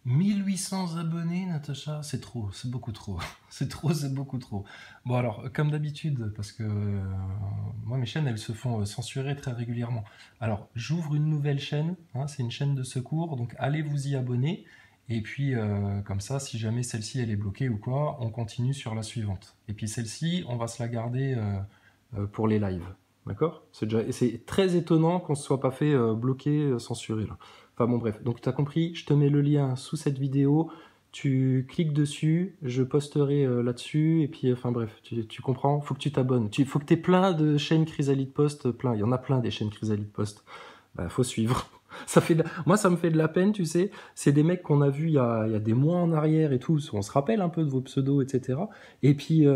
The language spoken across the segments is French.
1800 abonnés, Natacha, c'est trop, c'est beaucoup trop. C'est trop, c'est beaucoup trop. Bon alors, comme d'habitude, parce que moi mes chaînes, elles se font censurer très régulièrement. Alors, j'ouvre une nouvelle chaîne, hein, c'est une chaîne de secours, donc allez vous y abonner. Et puis, comme ça, si jamais celle-ci, elle est bloquée ou quoi, on continue sur la suivante. Et puis celle-ci, on va se la garder pour les lives. D'accord? C'est très étonnant qu'on ne se soit pas fait bloquer, censurer là. Enfin bon bref, donc tu as compris, je te mets le lien sous cette vidéo, tu cliques dessus, je posterai là-dessus, et puis enfin bref, tu comprends, faut que tu t'abonnes. Faut que tu aies plein de chaînes Chrysalide Post, plein, il y en a plein des chaînes Chrysalide Post. Bah, faut suivre. Moi, ça me fait de la peine, tu sais. C'est des mecs qu'on a vus il y a des mois en arrière et tout. On se rappelle un peu de vos pseudos, etc. Et puis,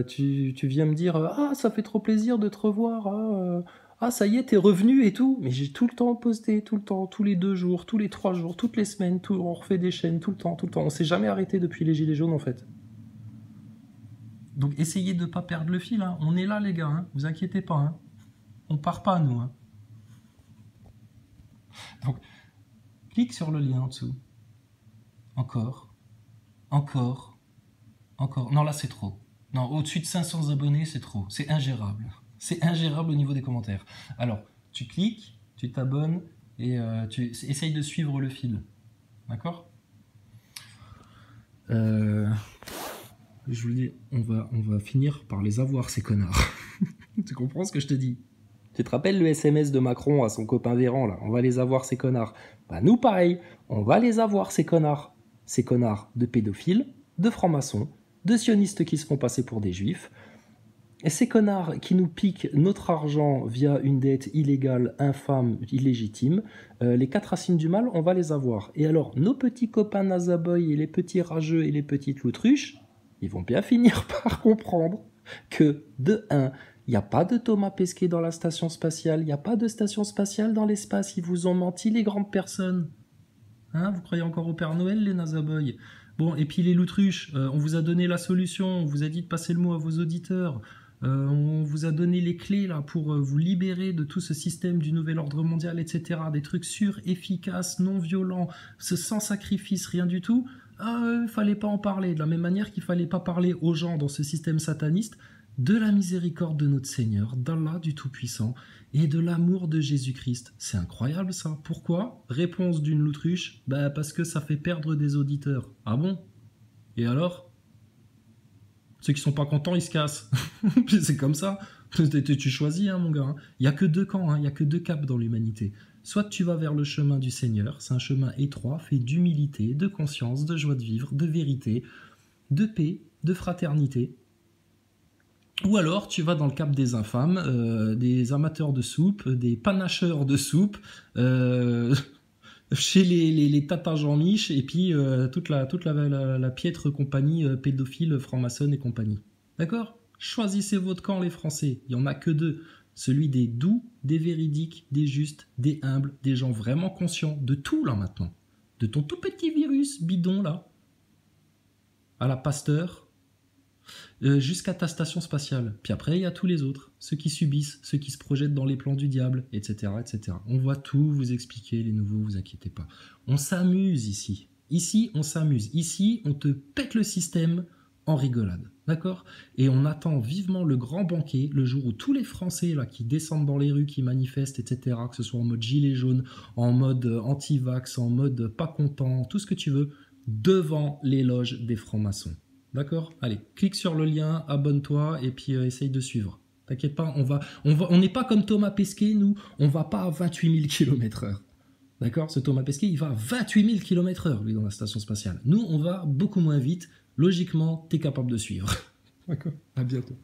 tu viens me dire ah, ça fait trop plaisir de te revoir. Ah, ça y est, t'es revenu et tout. Mais j'ai tout le temps posté, tout le temps, tous les 2 jours, tous les 3 jours, toutes les semaines. On refait des chaînes tout le temps, tout le temps. On s'est jamais arrêté depuis les Gilets jaunes, en fait. Donc, essayez de ne pas perdre le fil. Hein. On est là, les gars. Hein. Vous inquiétez pas. Hein. On part pas, nous. Hein. Donc, clique sur le lien en dessous. Encore, encore, encore. Non, là, c'est trop. Non, au-dessus de 500 abonnés, c'est trop. C'est ingérable. C'est ingérable au niveau des commentaires. Alors, tu cliques, tu t'abonnes et tu essayes de suivre le fil. D'accord Je vous le dis, on va finir par les avoir, ces connards. Tu comprends ce que je te dis? Tu te rappelles le SMS de Macron à son copain Véran, là? On va les avoir, ces connards. Bah, nous, pareil, on va les avoir, ces connards. Ces connards de pédophiles, de francs-maçons, de sionistes qui se font passer pour des juifs, et ces connards qui nous piquent notre argent via une dette illégale, infâme, illégitime, les 4 racines du mal, on va les avoir. Et alors, nos petits copains Nazaboy et les petits rageux et les petites loutruches, ils vont bien finir par comprendre que, de 1, il n'y a pas de Thomas Pesquet dans la station spatiale, il n'y a pas de station spatiale dans l'espace, ils vous ont menti les grandes personnes. Hein, vous croyez encore au Père Noël, les Nazaboy? Bon, et puis les loutruches, on vous a donné la solution, on vous a dit de passer le mot à vos auditeurs, on vous a donné les clés là pour vous libérer de tout ce système du nouvel ordre mondial, etc. Des trucs sûrs, efficaces, non violents, sans sacrifice, rien du tout. Fallait pas en parler, de la même manière qu'il fallait pas parler aux gens dans ce système sataniste de la miséricorde de notre Seigneur, d'Allah du Tout-Puissant, et de l'amour de Jésus-Christ. C'est incroyable ça. Pourquoi? Réponse d'une loutruche, bah parce que ça fait perdre des auditeurs. Ah bon? Et alors? Ceux qui sont pas contents, ils se cassent. C'est comme ça. Tu choisis, hein, mon gars. Il n'y a que 2 camps, il n'y a que 2 caps dans l'humanité. Soit tu vas vers le chemin du Seigneur, c'est un chemin étroit, fait d'humilité, de conscience, de joie de vivre, de vérité, de paix, de fraternité. Ou alors tu vas dans le cap des infâmes, des amateurs de soupe, des panacheurs de soupe, chez les tatas Jean-Mich, et puis toute la piètre compagnie pédophile, franc-maçonne et compagnie. D'accord? Choisissez votre camp, les Français. Il n'y en a que 2. Celui des doux, des véridiques, des justes, des humbles, des gens vraiment conscients de tout, là, maintenant. De ton tout petit virus bidon, là, à la Pasteur, jusqu'à ta station spatiale. Puis après, il y a tous les autres, ceux qui subissent, ceux qui se projettent dans les plans du diable, etc., etc. On va tout vous expliquer, les nouveaux, vous inquiétez pas. On s'amuse ici. Ici, on s'amuse. Ici, on te pète le système en rigolade. D'accord? Et on attend vivement le grand banquet, le jour où tous les Français là, qui descendent dans les rues, qui manifestent, etc., que ce soit en mode gilet jaune, en mode anti-vax, en mode pas content, tout ce que tu veux, devant les loges des francs-maçons. D'accord? Allez, clique sur le lien, abonne-toi et puis essaye de suivre. T'inquiète pas, on n'est pas comme Thomas Pesquet, nous, on va pas à 28 000 km/h. D'accord? Ce Thomas Pesquet, il va à 28 000 km/h, lui, dans la station spatiale. Nous, on va beaucoup moins vite. Logiquement, t'es capable de suivre. D'accord? À bientôt.